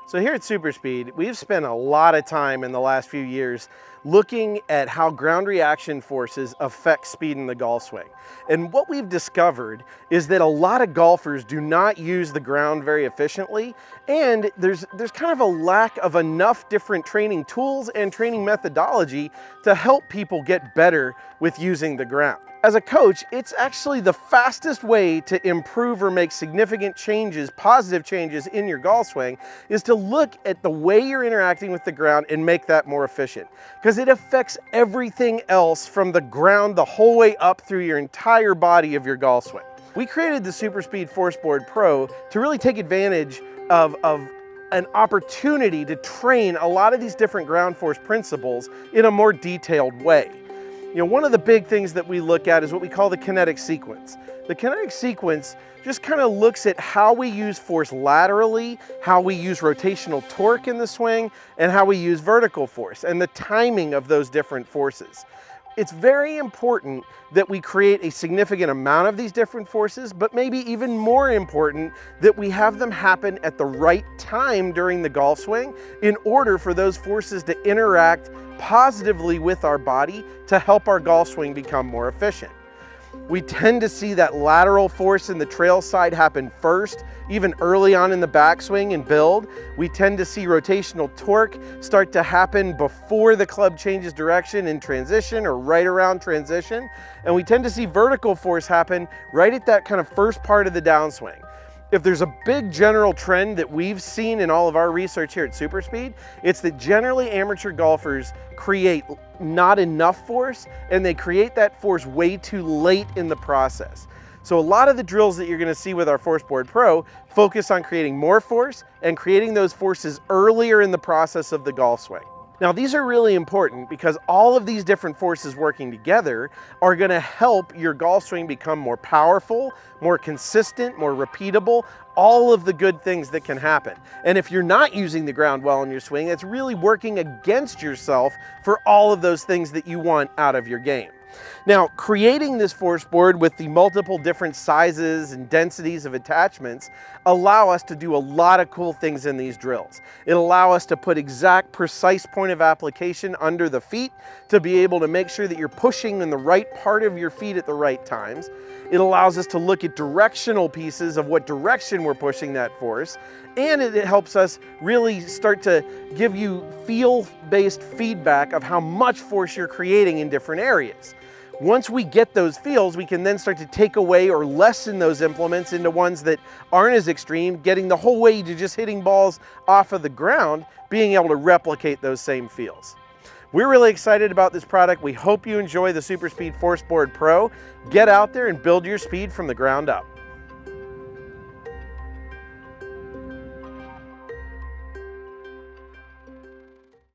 So here at SuperSpeed, we've spent a lot of time in the last few years looking at how ground reaction forces affect speed in the golf swing. And what we've discovered is that a lot of golfers do not use the ground very efficiently, and there's kind of a lack of enough different training tools and training methodology to help people get better with using the ground. As a coach, it's actually the fastest way to improve or make significant changes, positive changes in your golf swing, is to look at the way you're interacting with the ground and make that more efficient. Because it affects everything else from the ground the whole way up through your entire body of your golf swing. We created the SuperSpeed Forceboard Pro to really take advantage of an opportunity to train a lot of these different ground force principles in a more detailed way. You know, one of the big things that we look at is what we call the kinetic sequence. The kinetic sequence just kind of looks at how we use force laterally, how we use rotational torque in the swing, and how we use vertical force, and the timing of those different forces. It's very important that we create a significant amount of these different forces, but maybe even more important that we have them happen at the right time during the golf swing in order for those forces to interact positively with our body to help our golf swing become more efficient. We tend to see that lateral force in the trail side happen first, even early on in the backswing and build. We tend to see rotational torque start to happen before the club changes direction in transition or right around transition. And we tend to see vertical force happen right at that kind of first part of the downswing. If there's a big general trend that we've seen in all of our research here at SuperSpeed, it's that generally amateur golfers create not enough force, and they create that force way too late in the process. So a lot of the drills that you're going to see with our Forceboard Pro focus on creating more force and creating those forces earlier in the process of the golf swing. Now, these are really important because all of these different forces working together are going to help your golf swing become more powerful, more consistent, more repeatable, all of the good things that can happen. And if you're not using the ground well in your swing, it's really working against yourself for all of those things that you want out of your game. Now, creating this force board with the multiple different sizes and densities of attachments allow us to do a lot of cool things in these drills. It'll allow us to put exact, precise point of application under the feet to be able to make sure that you're pushing in the right part of your feet at the right times. It allows us to look at directional pieces of what direction we're pushing that force, and it helps us really start to give you feel-based feedback of how much force you're creating in different areas. Once we get those feels, we can then start to take away or lessen those implements into ones that aren't as extreme, getting the whole way to just hitting balls off of the ground, being able to replicate those same feels. We're really excited about this product. We hope you enjoy the SuperSpeed Forceboard Pro. Get out there and build your speed from the ground up.